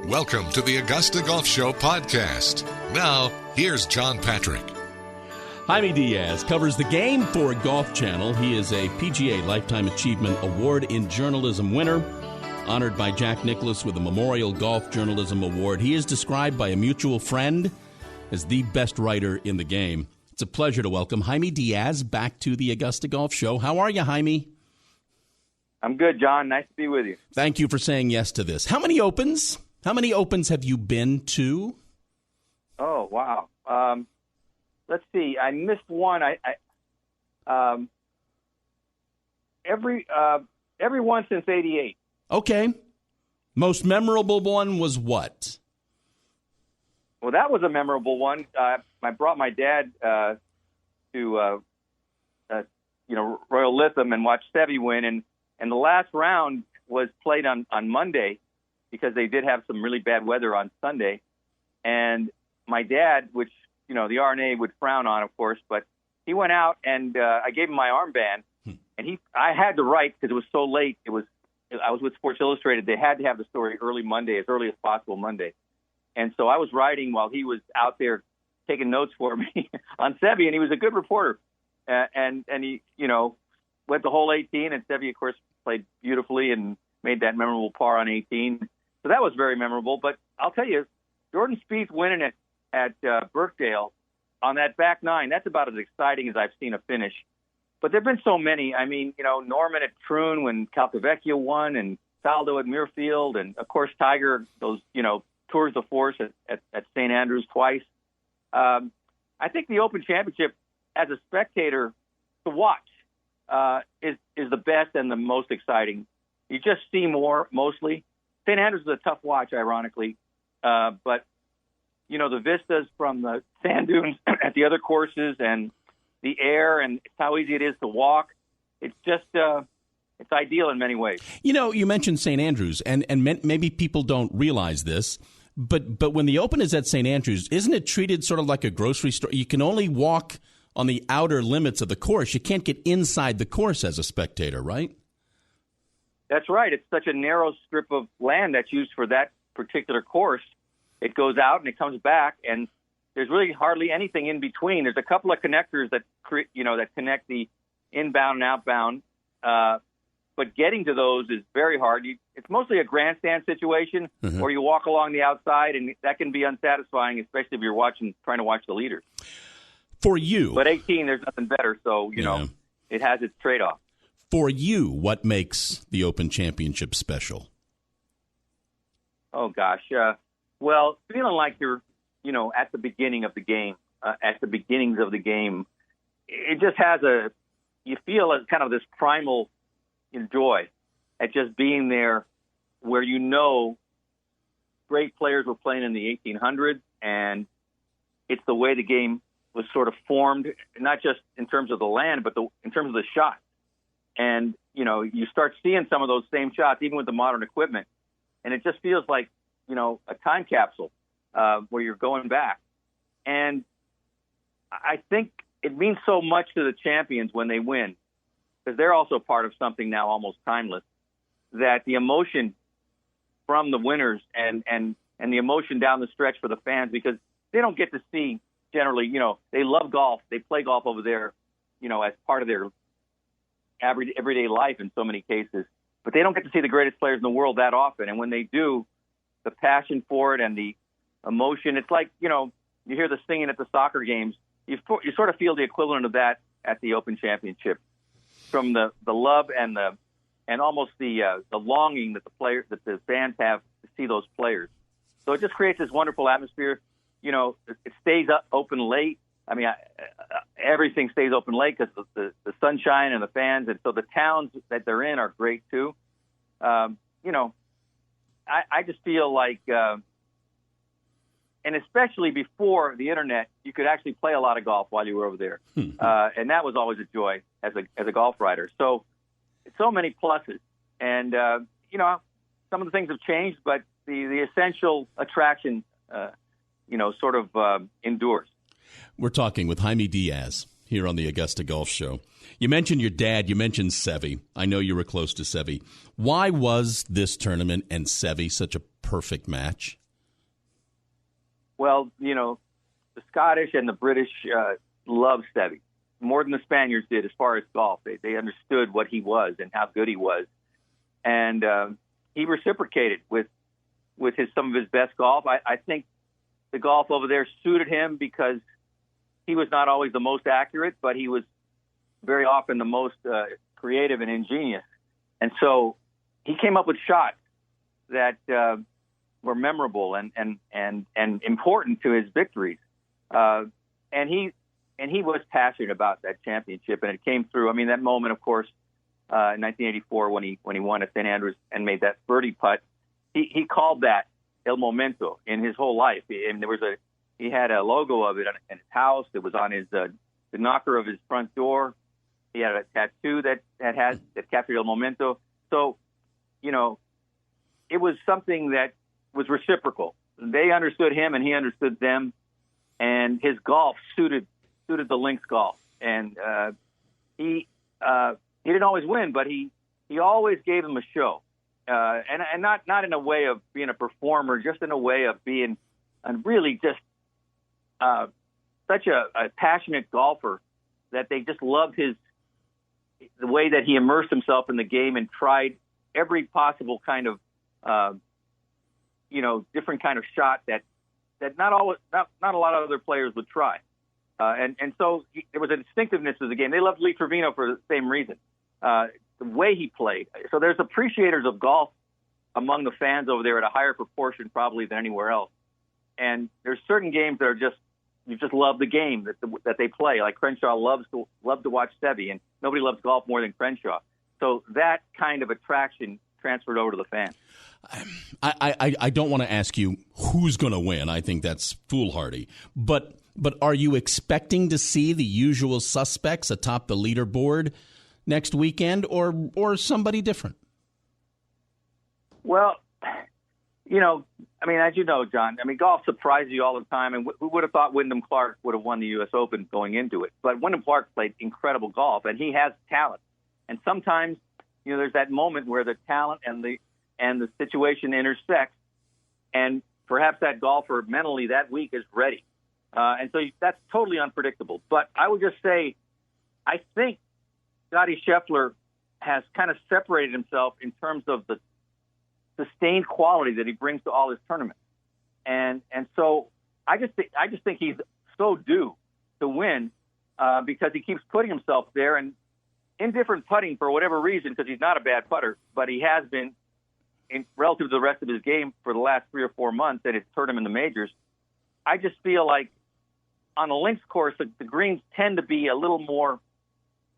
Welcome to the Augusta Golf Show podcast. Now, here's John Patrick. Jaime Diaz covers the game for Golf Channel. He is a PGA Lifetime Achievement Award in Journalism winner, honored by Jack Nicklaus with the Memorial Golf Journalism Award. He is described by a mutual friend as the best writer in the game. It's a pleasure to welcome Jaime Diaz back to the Augusta Golf Show. How are you, Jaime? I'm good, John. Nice to be with you. Thank you for saying yes to this. How many Opens have you been to? Oh, wow. Let's see. I missed one. Every one since '88. Okay. Most memorable one was what? Well, that was a memorable one. I brought my dad to Royal Liverpool and watched Seve win, and the last round was played on Monday because they did have some really bad weather on Sunday. And my dad, which, the RNA would frown on, of course, but he went out and I gave him my armband. And I had to write because it was so late. I was with Sports Illustrated. They had to have the story early Monday, as early as possible Monday. And so I was writing while he was out there taking notes for me on Seve, and he was a good reporter. And he, went the whole 18, and Seve, of course, played beautifully and made that memorable par on 18. So that was very memorable. But I'll tell you, Jordan Spieth winning it at Birkdale on that back nine, that's about as exciting as I've seen a finish. But there have been so many. I mean, Norman at Troon when Calcavecchia won, and Faldo at Muirfield, and, of course, Tiger, those, tours de force at St. Andrews twice. I think the Open Championship, as a spectator to watch, is the best and the most exciting. You just see more, mostly. St. Andrews is a tough watch, ironically. But, the vistas from the sand dunes at the other courses and the air and how easy it is to walk, it's just it's ideal in many ways. You mentioned St. Andrews, and maybe people don't realize this, but when the Open is at St. Andrews, isn't it treated sort of like a grocery store? You can only walk on the outer limits of the course. You can't get inside the course as a spectator, right? That's right. It's such a narrow strip of land that's used for that particular course. It goes out and it comes back, and there's really hardly anything in between. There's a couple of connectors that connect the inbound and outbound, but getting to those is very hard. It's mostly a grandstand situation where you walk along the outside, and that can be unsatisfying, especially if you're trying to watch the leaders. For you, but 18, there's nothing better. So it has its trade-off. For you, what makes the Open Championship special? Oh gosh, well, feeling like you're at the beginning of the game, at the beginnings of the game, it just has you feel as kind of this primal joy at just being there where great players were playing in the 1800s, and it's the way the game was sort of formed, not just in terms of the land, but in terms of the shot. And, you start seeing some of those same shots, even with the modern equipment, and it just feels like, a time capsule where you're going back. And I think it means so much to the champions when they win, because they're also part of something now almost timeless, that the emotion from the winners and the emotion down the stretch for the fans, because they don't get to see generally, they love golf. They play golf over there, as part of their everyday life in so many cases, but they don't get to see the greatest players in the world that often. And when they do, the passion for it and the emotion, it's like, you hear the singing at the soccer games. You sort of feel the equivalent of that at the Open Championship, from the love and almost the longing that the fans have to see those players. So it just creates this wonderful atmosphere. It stays open late. I mean, everything stays open late because the sunshine and the fans, and so the towns that they're in are great too. I just feel like, and especially before the internet, you could actually play a lot of golf while you were over there, and that was always a joy as a golf writer. So many pluses, and some of the things have changed, but the essential attraction, endures. We're talking with Jaime Diaz. here on the Augusta Golf Show. You mentioned your dad. You mentioned Seve. I know you were close to Seve. Why was this tournament and Seve such a perfect match? Well, the Scottish and the British loved Seve more than the Spaniards did as far as golf. They understood what he was and how good he was. And he reciprocated with some of his best golf. I think the golf over there suited him because he was not always the most accurate, but he was very often the most creative and ingenious. And so he came up with shots that were memorable and important to his victories. And he was passionate about that championship, and it came through. I mean, that moment, of course, in 1984 when he won at St. Andrews and made that birdie putt, he called that El Momento in his whole life. And he had a logo of it in his house. It was on the knocker of his front door. He had a tattoo that captured El Momento. So, it was something that was reciprocal. They understood him, and he understood them. And his golf suited the links golf. And he didn't always win, but he always gave them a show. And not in a way of being a performer, just in a way of being really just such a passionate golfer that they just loved the way that he immersed himself in the game and tried every possible kind of different kind of shot that not a lot of other players would try. And so there was a distinctiveness to the game. They loved Lee Trevino for the same reason. The way he played. So there's appreciators of golf among the fans over there at a higher proportion probably than anywhere else. And there's certain games that are you just love the game that they play. Like Crenshaw loved to watch Seve, and nobody loves golf more than Crenshaw. So that kind of attraction transferred over to the fans. I don't want to ask you who's going to win. I think that's foolhardy. But are you expecting to see the usual suspects atop the leaderboard next weekend, or somebody different? Well, as you know, John, golf surprises you all the time, and who would have thought Wyndham Clark would have won the U.S. Open going into it? But Wyndham Clark played incredible golf, and he has talent. And sometimes, there's that moment where the talent and the situation intersect, and perhaps that golfer mentally that week is ready. And so that's totally unpredictable. But I would just say, I think Scottie Scheffler has kind of separated himself in terms of the sustained quality that he brings to all his tournaments. And so I just think he's so due to win because he keeps putting himself there and indifferent putting for whatever reason, because he's not a bad putter, but he has been relative to the rest of his game for the last 3 or 4 months, and it's hurt him in the majors. I just feel like on the links course, the greens tend to be a little more,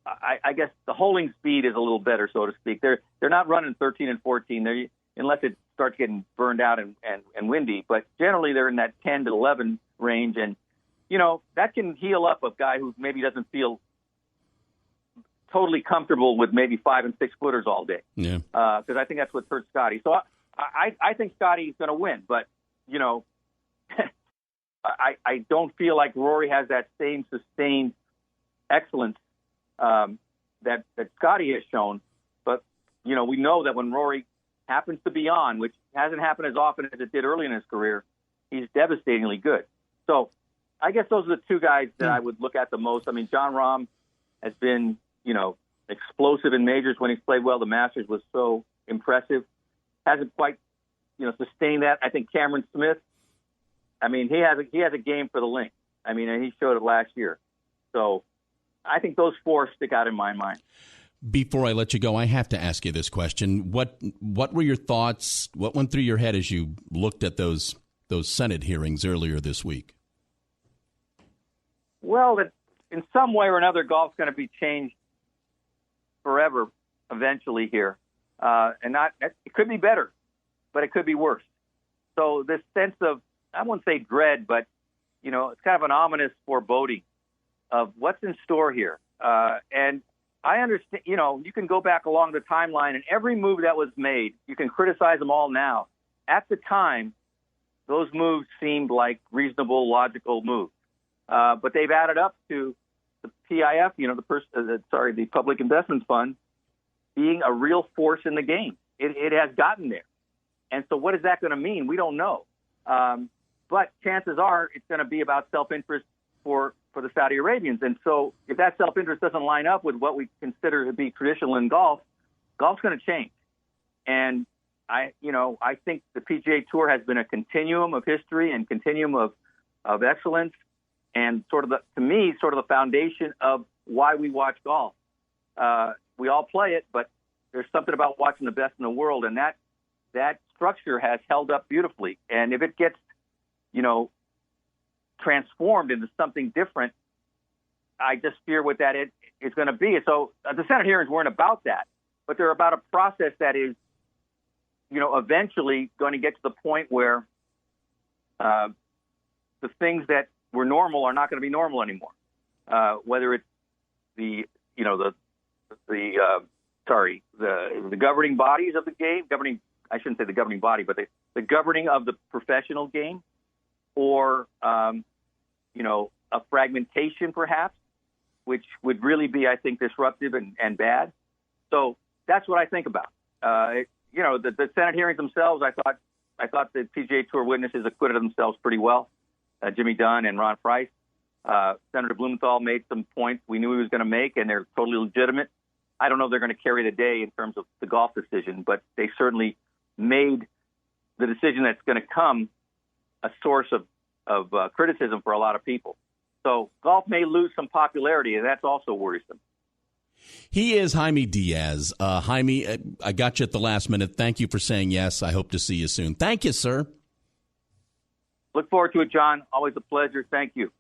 I guess the holding speed is a little better, so to speak. They're not running 13 and 14 unless it starts getting burned out and windy. But generally they're in that 10 to 11 range. And, that can heal up a guy who maybe doesn't feel totally comfortable with maybe 5 and 6 footers all day. Yeah. Because I think that's what hurt Scottie. So I think Scottie's going to win. But, I don't feel like Rory has that same sustained excellence that Scottie has shown. But, we know that when Rory happens to be on, which hasn't happened as often as it did early in his career, he's devastatingly good. So I guess those are the two guys that I would look at the most. John Rahm has been, explosive in majors when he's played well. The Masters was so impressive. Hasn't quite, sustained that. I think Cameron Smith, he has a game for the links. And he showed it last year. So I think those four stick out in my mind. Before I let you go, I have to ask you this question. What were your thoughts? What went through your head as you looked at those Senate hearings earlier this week? Well, that in some way or another, golf's going to be changed forever eventually here. It could be better, but it could be worse. So this sense of, I won't say dread, but, it's kind of an ominous foreboding of what's in store here. And I understand, you can go back along the timeline, and every move that was made, you can criticize them all now. At the time, those moves seemed like reasonable, logical moves. But they've added up to PIF, the Public Investment Fund, being a real force in the game. It has gotten there. And so what is that going to mean? We don't know. But chances are it's going to be about self-interest for the Saudi Arabians. And so if that self-interest doesn't line up with what we consider to be traditional in golf's going to change. And I think the PGA Tour has been a continuum of history and continuum of excellence, and to me, the foundation of why we watch golf. We all play it, but there's something about watching the best in the world, and that structure has held up beautifully. And if it gets, transformed into something different, I just fear what that is going to be. So the Senate hearings weren't about that, but they're about a process that is, eventually going to get to the point where the things that were normal are not going to be normal anymore. Whether it's the governing bodies of the game, I shouldn't say the governing body, but the governing of the professional game, or a fragmentation perhaps, which would really be, I think, disruptive and bad. So that's what I think about. The Senate hearings themselves, I thought the PGA Tour witnesses acquitted themselves pretty well. Jimmy Dunn and Ron Price. Senator Blumenthal made some points we knew he was going to make, and they're totally legitimate. I don't know if they're going to carry the day in terms of the golf decision, but they certainly made the decision that's going to come a source of criticism for a lot of people. So golf may lose some popularity, and that's also worrisome. He is Jaime Diaz. Jaime, I got you at the last minute. Thank you for saying yes. I hope to see you soon. Thank you, sir. Look forward to it, John. Always a pleasure. Thank you.